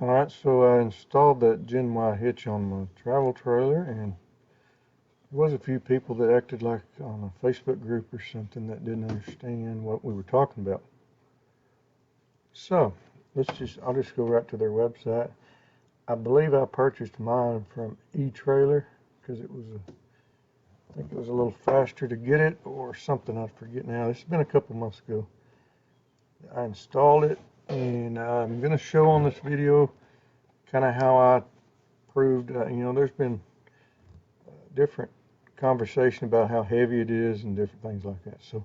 Alright, so I installed that Gen-Y Hitch on my travel trailer, and there was a few people that acted like on a Facebook group or something that didn't understand what we were talking about. So, I'll just go right to their website. I believe I purchased mine from eTrailer because I think it was a little faster to get it or something, I forget now. This has been a couple months ago. I installed it, and I'm going to show on this video kind of how I proved, there's been different conversation about how heavy it is and different things like that. So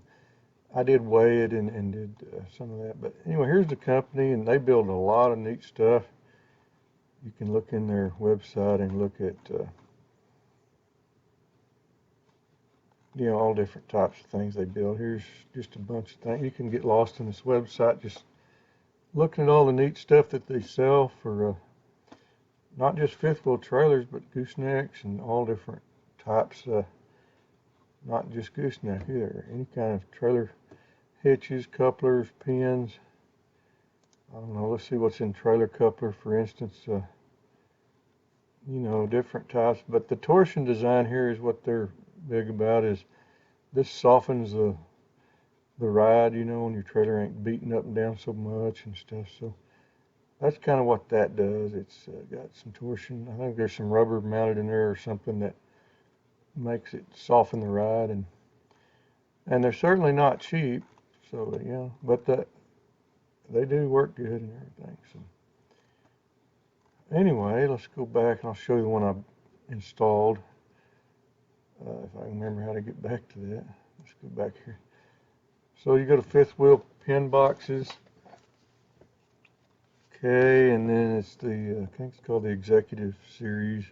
I did weigh it and did some of that. But anyway, here's the company, and they build a lot of neat stuff. You can look in their website and look at, all different types of things they build. Here's just a bunch of things. You can get lost in this website just looking at all the neat stuff that they sell for not just fifth wheel trailers, but goosenecks and all different types, not just gooseneck either, any kind of trailer hitches, couplers, pins. I don't know, let's see what's in trailer coupler, for instance. Different types, but the torsion design here is what they're big about. Is this softens the ride, when your trailer ain't beating up and down so much and stuff. So that's kind of what that does. It's got some torsion. I think there's some rubber mounted in there or something that makes it soften the ride, and they're certainly not cheap. So but they do work good and everything. So anyway, let's go back and I'll show you the one I installed. If I can remember how to get back to that. Let's go back here. So you go to fifth wheel pin boxes. Okay, and then it's I think it's called the Executive Series.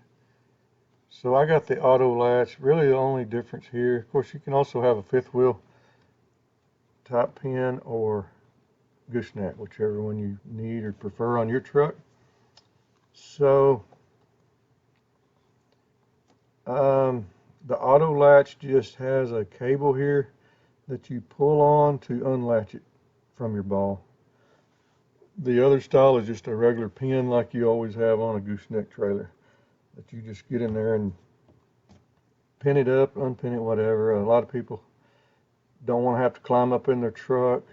So I got the auto latch. Really the only difference here, of course you can also have a fifth wheel type pin or gooseneck, whichever one you need or prefer on your truck. So the auto latch just has a cable here that you pull on to unlatch it from your ball. The other style is just a regular pin like you always have on a gooseneck trailer, that you just get in there and pin it up, unpin it, whatever. A lot of people don't want to have to climb up in their truck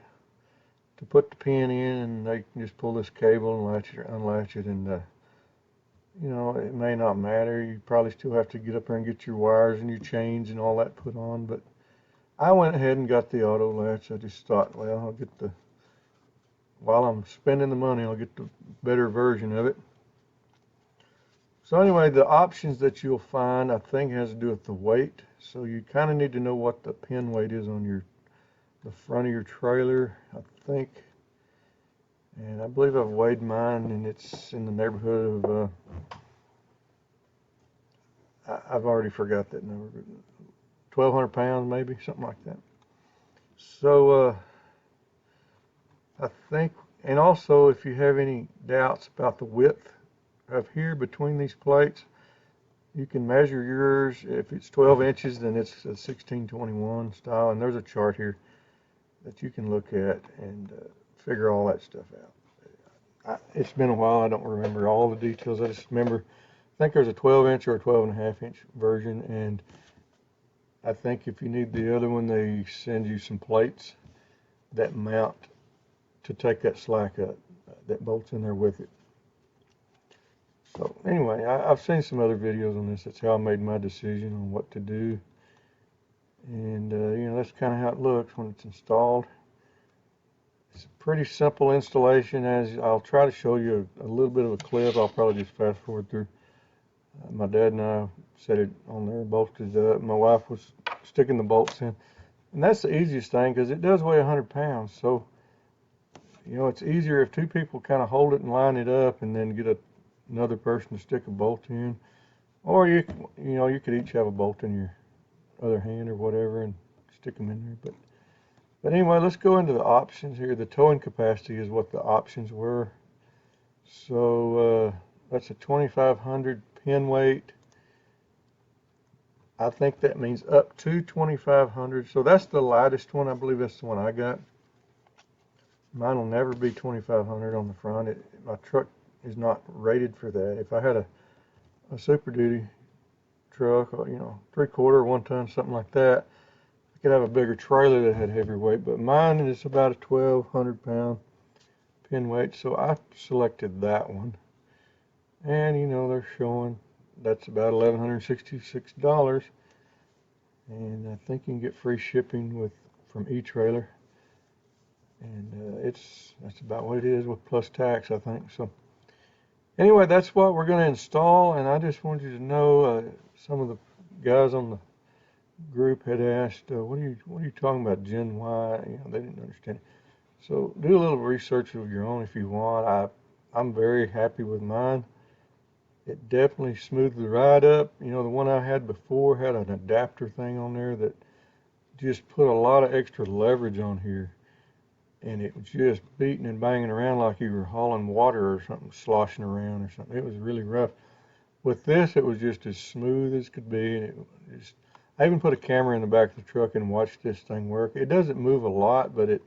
to put the pin in, and they can just pull this cable and latch it or unlatch it, and it may not matter. You probably still have to get up there and get your wires and your chains and all that put on, but I went ahead and got the auto latch. I just thought, well, I'll get while I'm spending the money, I'll get the better version of it. So anyway, the options that you'll find, I think, has to do with the weight. So you kind of need to know what the pin weight is on the front of your trailer, I think. And I believe I've weighed mine, and it's in the neighborhood of, I've already forgot that number, but 1,200 pounds maybe, something like that. So I think, and also if you have any doubts about the width of here between these plates, you can measure yours. If it's 12 inches, then it's a 1621 style, and there's a chart here that you can look at and figure all that stuff out. It's been a while, I don't remember all the details. I just remember, I think there's a 12 inch or a 12.5 inch version, and I think if you need the other one, they send you some plates that mount to take that slack up, that bolts in there with it. So anyway, I've seen some other videos on this. That's how I made my decision on what to do. And that's kind of how it looks when it's installed. It's a pretty simple installation, as I'll try to show you a little bit of a clip. I'll probably just fast forward through. My dad and I set it on there, bolted it up. My wife was sticking the bolts in. And that's the easiest thing, because it does weigh 100 pounds. So, it's easier if two people kind of hold it and line it up, and then get another person to stick a bolt in. Or you could each have a bolt in your other hand or whatever and stick them in there. But anyway, let's go into the options here. The towing capacity is what the options were. So that's a 2,500 pin weight. I think that means up to 2,500. So that's the lightest one. I believe that's the one I got. Mine will never be 2,500 on the front. My truck is not rated for that. If I had a Super Duty truck, or, 3/4, 1 ton, something like that, I could have a bigger trailer that had heavier weight, but mine is about a 1,200 pound pin weight, so I selected that one. And they're showing that's about $1,166, and I think you can get free shipping from eTrailer, and that's about what it is with plus tax, I think. So anyway, that's what we're going to install, and I just wanted you to know, some of the guys on the group had asked, what are you talking about, Gen-Y? They didn't understand it. So do a little research of your own if you want. I'm very happy with mine. It definitely smoothed the ride up. The one I had before had an adapter thing on there that just put a lot of extra leverage on here, and it was just beating and banging around like you were hauling water or something, sloshing around or something. It was really rough. With this, it was just as smooth as could be, and I even put a camera in the back of the truck and watched this thing work. It doesn't move a lot, but it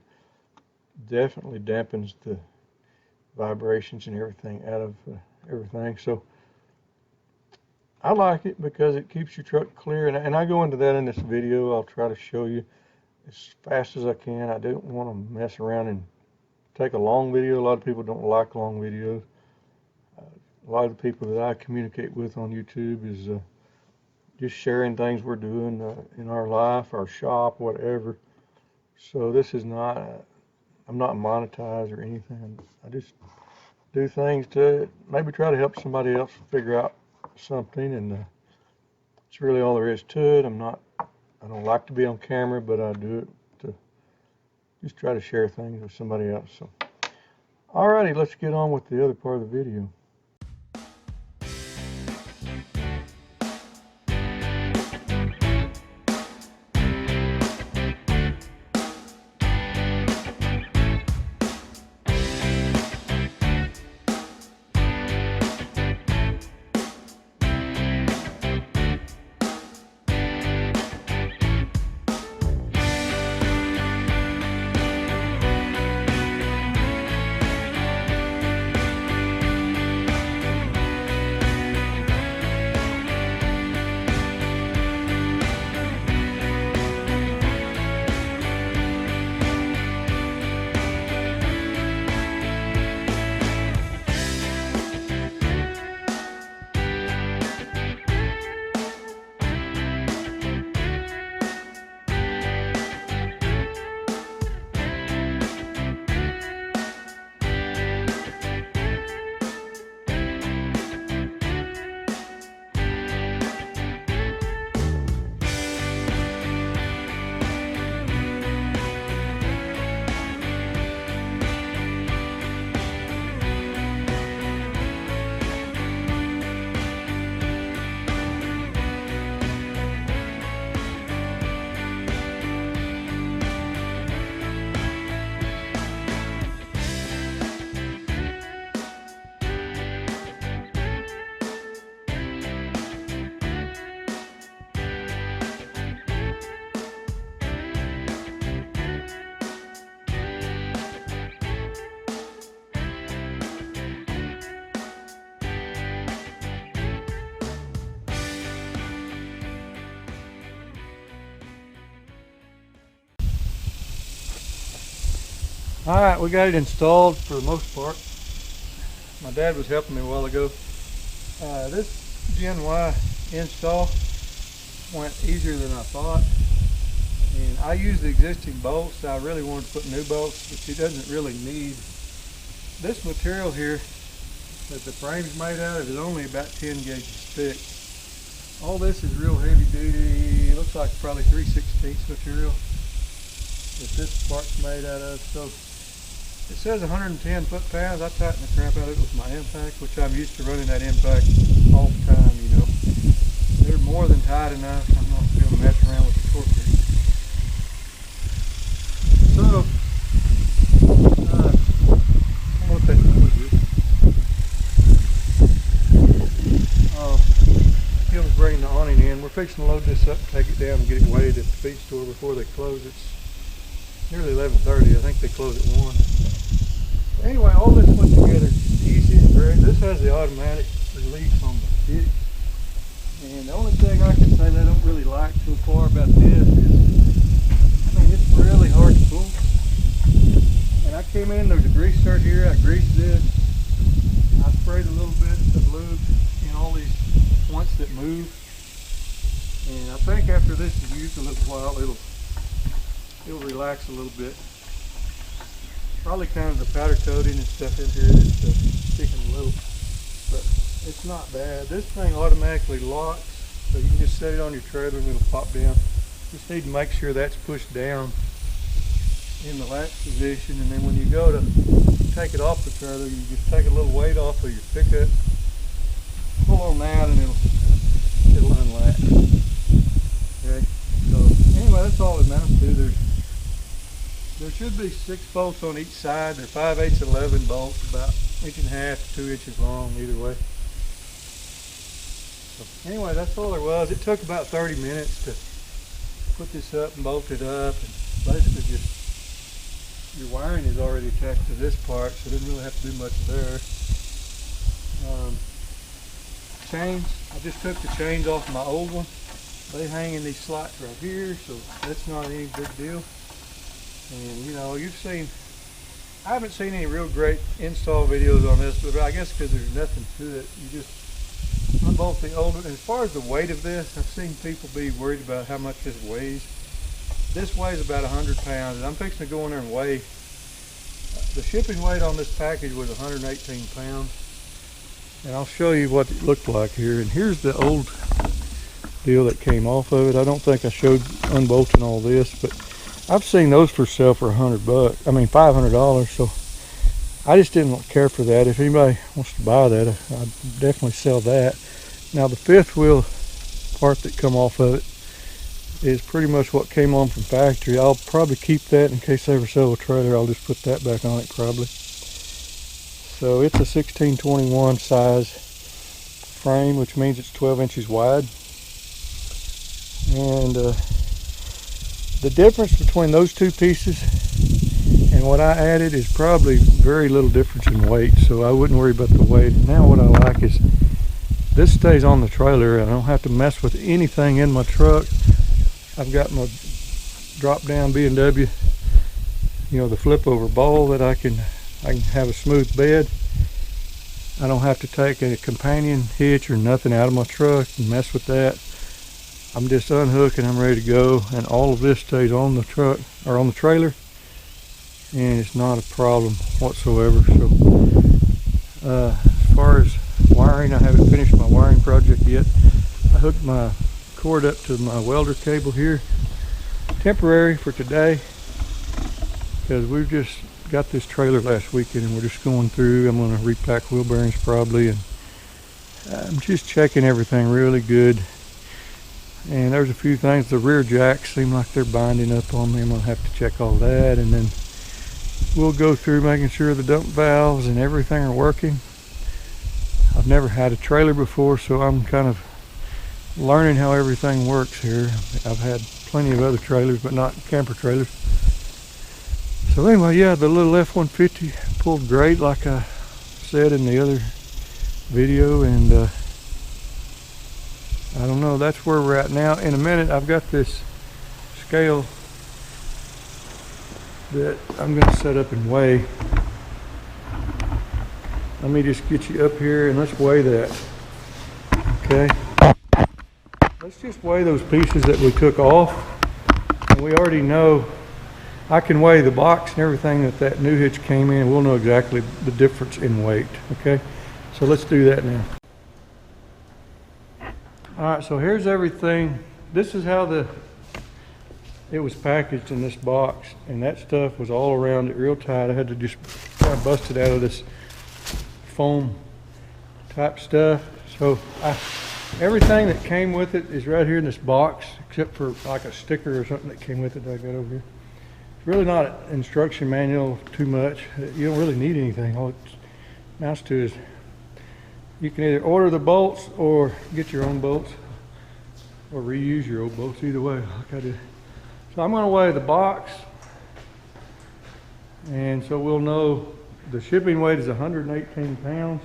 definitely dampens the vibrations and everything out of everything. So I like it because it keeps your truck clear, and I go into that in this video. I'll try to show you as fast as I can. I don't want to mess around and take a long video. A lot of people don't like long videos. A lot of the people that I communicate with on YouTube is just sharing things we're doing in our life, our shop, whatever. So this is not, I'm not monetized or anything. I just do things to maybe try to help somebody else figure out something, and it's really all there is to it. I don't like to be on camera, but I do it to just try to share things with somebody else. So alrighty, let's get on with the other part of the video. Alright, we got it installed for the most part. My dad was helping me a while ago. This Gen-Y install went easier than I thought. And I used the existing bolts. I really wanted to put new bolts, but it doesn't really need. This material here that the frame's made out of is only about 10 gauges thick. All this is real heavy duty. It looks like probably 3/16 material that this part's made out of. So it says 110 foot-pounds. I tightened the crap out of it with my impact, which I'm used to running that impact all the time, They're more than tight enough. I'm not going to mess around with the torque here. So, I don't know what that noise is. Kim's bringing the awning in. We're fixing to load this up, take it down, and get it weighed at the feed store before they close. It's nearly 11:30. I think they close at 1. Anyway, all this put together is easy and great. the automatic release on the hitch. And the only thing I can say that I don't really like so far about this is, I mean, it's really hard to pull. And I came in, there's a grease start here, I greased this. I sprayed a little bit of lube in all these points that move. And I think after this is used a little while, it'll relax a little bit. Probably kind of the powder coating and stuff in here that's sticking a little, but it's not bad. This thing automatically locks, so you can just set it on your trailer and it'll pop down. Just need to make sure that's pushed down in the latch position, and then when you go to take it off the trailer, you just take a little weight off of your pickup, pull on that, and it'll unlatch. Okay, so anyway, that's all it amounts to. There should be 6 bolts on each side. They're 5/8 11 bolts, about 1.5 to 2 inches long either way. So anyway, that's all there was. It took about 30 minutes to put this up and bolt it up, and basically just your wiring is already attached to this part, so it didn't really have to do much there. Chains, I just took the chains off my old one. They hang in these slots right here, so that's not any big deal. And you know, I haven't seen any real great install videos on this, but I guess because there's nothing to it, you just unbolt the old one. And as far as the weight of this, I've seen people be worried about how much this weighs. This weighs about 100 pounds, and I'm fixing to go in there and weigh. The shipping weight on this package was 118 pounds. And I'll show you what it looked like here. And here's the old deal that came off of it. I don't think I showed unbolting all this, but I've seen those for sale for $100. I mean $500. So I just didn't care for that. If anybody wants to buy that, I'd definitely sell that. Now the fifth wheel part that come off of it is pretty much what came on from factory. I'll probably keep that in case I ever sell a trailer. I'll just put that back on it probably. So it's a 1621 size frame, which means it's 12 inches wide. And the difference between those two pieces and what I added is probably very little difference in weight, so I wouldn't worry about the weight. Now what I like is this stays on the trailer. I don't have to mess with anything in my truck. I've got my drop down B&W, you know, the flip over ball that I can have a smooth bed. I don't have to take a companion hitch or nothing out of my truck and mess with that. I'm just unhooking, I'm ready to go, and all of this stays on the truck or on the trailer, and it's not a problem whatsoever. So as far as wiring, I haven't finished my wiring project yet. I hooked my cord up to my welder cable here, temporary for today, because we've just got this trailer last weekend and we're just going through. I'm going to repack wheel bearings probably, and I'm just checking everything really good. And there's a few things. The rear jacks seem like they're binding up on me. I'm going to have to check all that, and then we'll go through making sure the dump valves and everything are working. I've never had a trailer before, so I'm kind of learning how everything works here. I've had plenty of other trailers, but not camper trailers. So anyway, yeah, the little F-150 pulled great, like I said in the other video, and I don't know, that's where we're at now. In a minute, I've got this scale that I'm going to set up and weigh. Let me just get you up here and let's weigh that. Okay. Let's just weigh those pieces that we took off. And we already know, I can weigh the box and everything that new hitch came in. We'll know exactly the difference in weight. Okay. So let's do that now. Alright, so here's everything. This is how it was packaged in this box, and that stuff was all around it real tight. I had to just kind of bust it out of this foam type stuff. So everything that came with it is right here in this box, except for like a sticker or something that came with it that I got over here. It's really not an instruction manual too much. You don't really need anything. All it amounts to is you can either order the bolts or get your own bolts or reuse your old bolts, either way, like I did. So I'm going to weigh the box, and so we'll know the shipping weight is 118 pounds.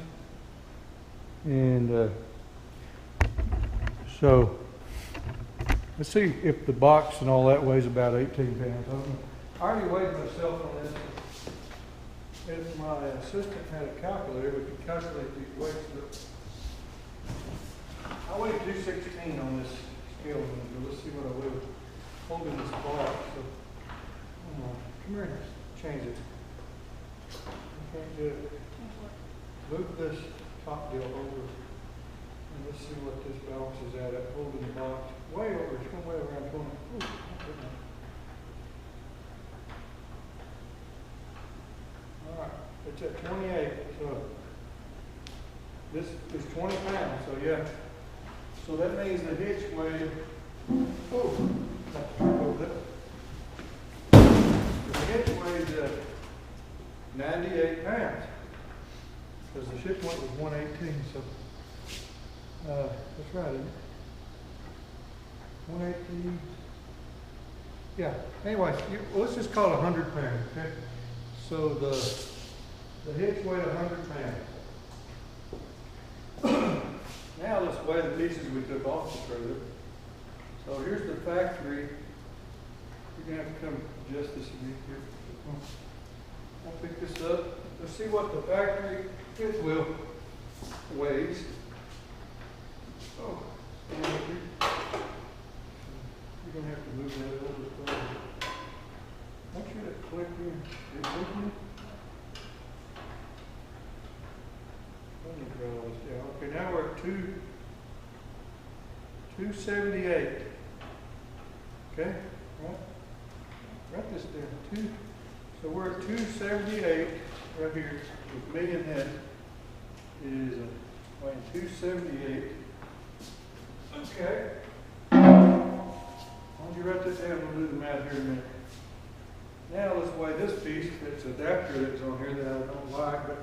And so let's see if the box and all that weighs about 18 pounds. I already weighed myself on this. If my assistant had a calculator, we could calculate these weights. But I weighed 216 on this scale. So let's see what I will holding this box. So, come here and change it. I can't do it. Move this top deal over. And let's see what this balance is at holding the box. Way over. It's going way around 20. Ooh, all right. It's at 28. So this is 20 pounds. So yeah. So that means the hitch weighed. Oh, the hitch weighed 98 pounds. Because the ship weight was 118. So that's right, isn't it? 118. Yeah. Anyway, let's just call it 100 pounds. Okay. So the hitch weighed 100 pounds. Now let's weigh the pieces we took off the trailer. So here's the factory. You're gonna have to come adjust this a bit here. I'll pick this up. Let's see what the factory fifth wheel weighs. Oh, you're gonna have to move that a little bit further. Make sure that click in. Is it clicking? Let me draw this down. Okay, now we're at 278. Okay, right? Write this down. So we're at 278 right here. With me and that is weighing 278. Okay. Why don't you write this down? We'll do the math here in a minute. Now let's weigh this piece. It's an adapter that's on here that I don't like, but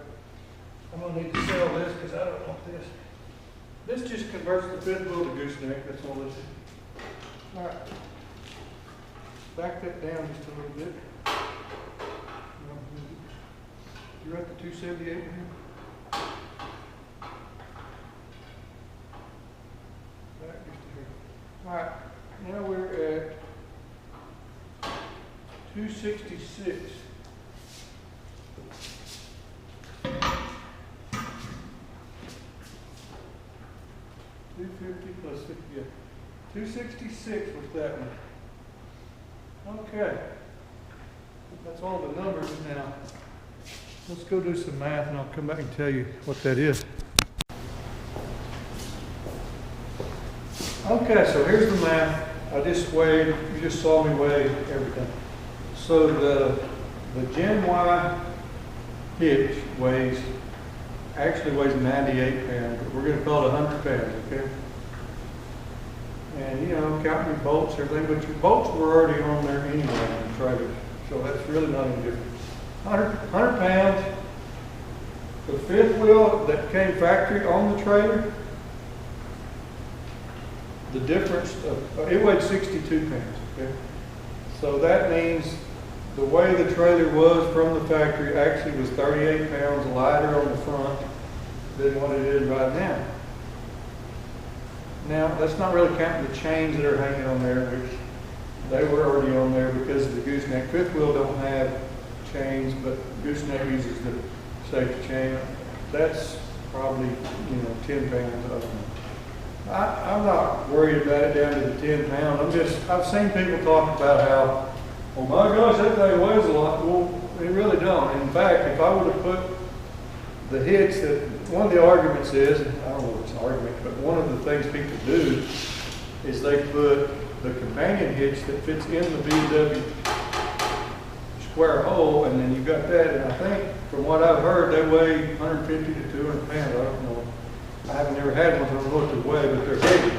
I'm going to need to sell this because I don't want this. This just converts the fifth wheel to gooseneck. That's all this is. All right. Back that down just a little bit. You're at the 278 here. Back just to here. All right. Now we're at 266. 250 plus 50, yeah. 266 was that one. Okay. That's all the numbers now. Let's go do some math and I'll come back and tell you what that is. Okay, so here's the math. I just weighed, you just saw me weigh everything. So the Gen-Y Hitch actually weighs 98 pounds, but we're going to call it 100 pounds, okay? And you know, counting your bolts, everything, but your bolts were already on there anyway on the trailer, so that's really not any different. 100 pounds. The fifth wheel that came factory on the trailer, the difference of, it weighed 62 pounds, okay? So that means the way the trailer was from the factory actually was 38 pounds lighter on the front than what it is right now. Now, that's not really counting the chains that are hanging on there, which they were already on there because of the gooseneck. Fifth wheel don't have chains, but gooseneck uses the safety chain. That's probably, 10 pounds of them. I'm not worried about it down to the 10 pound. I've seen people talk about how, oh my gosh, that thing weighs a lot. Well, it really don't. In fact, if I would have put the hitch that, one of the arguments is, I don't know if it's an argument, but one of the things people do is they put the companion hitch that fits in the BMW square hole, and then you've got that, and I think from what I've heard, they weigh 150 to 200 pounds. I don't know. I haven't ever had one, so I don't know what they weigh, but they're heavy.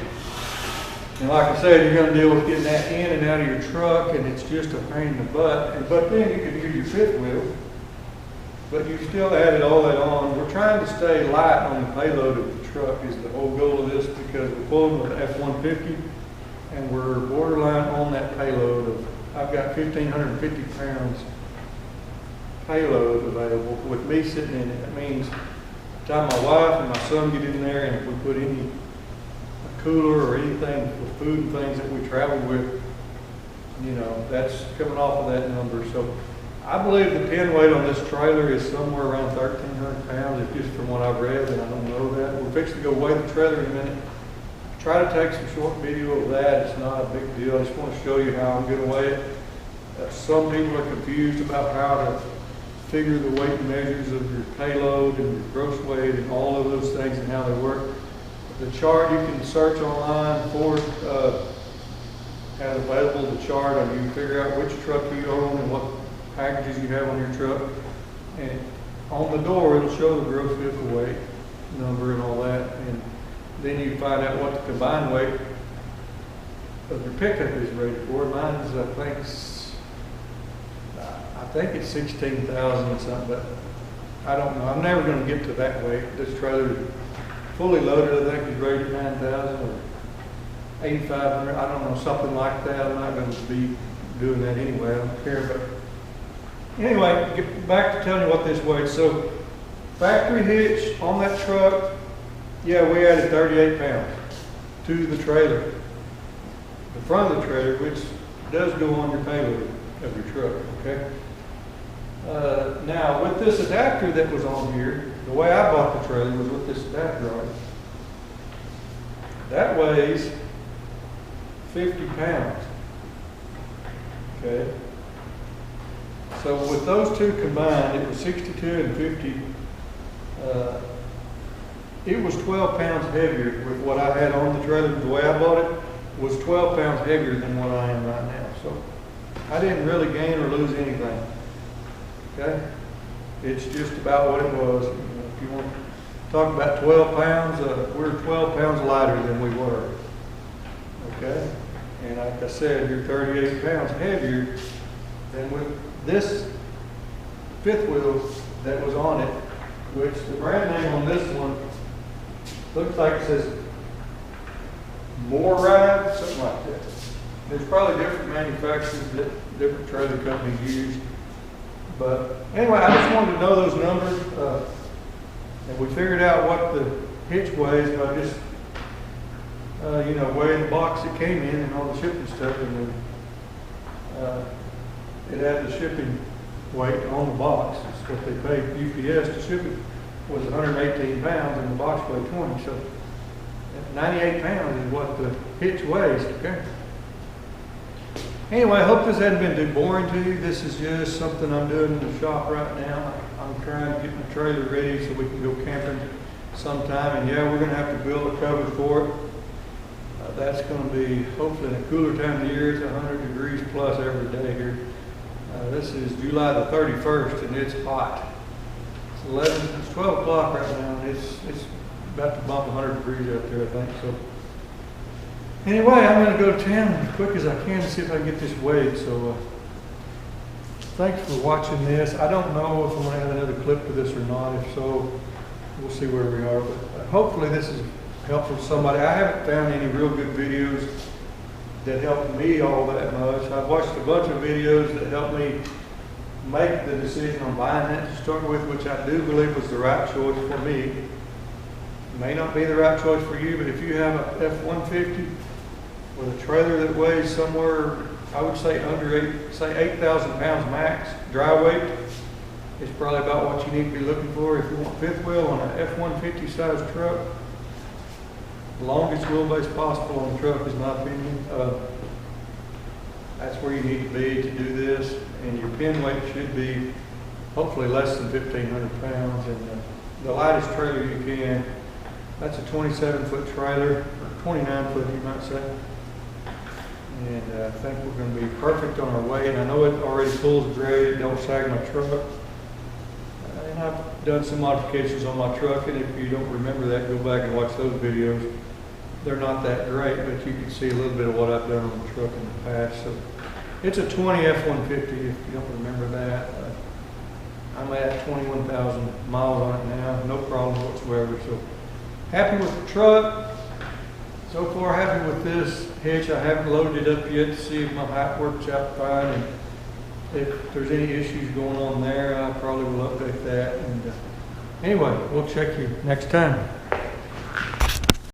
And like I said, you're going to deal with getting that in and out of your truck, and it's just a pain in the butt. But then you can use your fifth wheel, but you still added all that on. We're trying to stay light on the payload of the truck is the whole goal of this, because we're pulling with F-150, and we're borderline on that payload of, I've got 1,550 pounds payload available with me sitting in it. That means time my wife and my son get in there, and if we put any cooler or anything for food and things that we travel with, you know, that's coming off of that number. So I believe the pin weight on this trailer is somewhere around 1,300 pounds, if just from what I've read, and I don't know that. We're fixing to go weigh the trailer in a minute. Try to take some short video of that. It's not a big deal. I just want to show you how I'm going to weigh it. Some people are confused about how to figure the weight measures of your payload and your gross weight and all of those things and how they work. The chart, you can search online. Ford has available the chart, and you can figure out which truck you own and what packages you have on your truck. And on the door, it'll show the gross vehicle weight number and all that. And then you find out what the combined weight of your pickup is rated for. Mine is, I think it's 16,000 and something, but I don't know. I'm never going to get to that weight. This trailer is fully loaded. I think it's rated 9,000 or 8,500. I don't know, something like that. I'm not going to be doing that anyway. I don't care. But anyway, get back to telling you what this weighs. So factory hitch on that truck, yeah, we added 38 pounds to the trailer, the front of the trailer, which does go on your payload of your truck, okay? Now, with this adapter that was on here, the way I bought the trailer was with this adapter on it. That weighs 50 pounds, okay? So with those two combined, it was 62 and 50. It was 12 pounds heavier with what I had on the trailer. The way I bought it was 12 pounds heavier than what I am right now. So I didn't really gain or lose anything. Okay? It's just about what it was. You know, if you want to talk about 12 pounds, we're 12 pounds lighter than we were. Okay? And like I said, you're 38 pounds heavier than with this fifth wheel that was on it, which the brand name on this one looks like it says More Ride, something like that. There's probably different manufacturers that different trailer companies use. But anyway, I just wanted to know those numbers. And we figured out what the hitch weighs by just, you know, weighing the box it came in and all the shipping stuff. And then, it had the shipping weight on the box. It's what they paid UPS to ship it. Was 118 pounds and the box weighed 20. So 98 pounds is what the hitch weighs, okay? Anyway, I hope this hasn't been too boring to you. This is just something I'm doing in the shop right now. I'm trying to get my trailer ready so we can go camping sometime. And yeah, we're going to have to build a cover for it. That's going to be hopefully in a cooler time of year. It's 100 degrees plus every day here. This is July the 31st and it's hot. It's 12 o'clock right now, and it's about to bump 100 degrees out there, I think. So anyway, I'm going to go to town as quick as I can to see if I can get this weighed. So thanks for watching this. I don't know if I'm going to have another clip of this or not. If so, we'll see where we are. But hopefully this is helpful to somebody. I haven't found any real good videos that helped me all that much. I've watched a bunch of videos that helped me make the decision on buying that to start with, which I do believe was the right choice for me. It may not be the right choice for you, but if you have a F-150 with a trailer that weighs somewhere, I would say under 8,000 pounds max, dry weight, it's probably about what you need to be looking for. If you want fifth wheel on an F-150 size truck, the longest wheelbase possible on the truck is my opinion. That's where you need to be to do this, and your pin weight should be hopefully less than 1,500 pounds, and the lightest trailer you can. That's a 27-foot trailer, or 29-foot you might say, and I think we're going to be perfect on our weight. And I know it already pulls great, it don't sag my truck, and I've done some modifications on my truck, and if you don't remember that, go back and watch those videos. They're not that great, but you can see a little bit of what I've done on the truck in the past. So it's a 20 F-150 if you don't remember that. I'm at 21,000 miles on it now, no problems whatsoever. So happy with the truck. So far happy with this hitch. I haven't loaded it up yet to see if my height works out fine. And if there's any issues going on there, I probably will update that. And Anyway, we'll check you next time.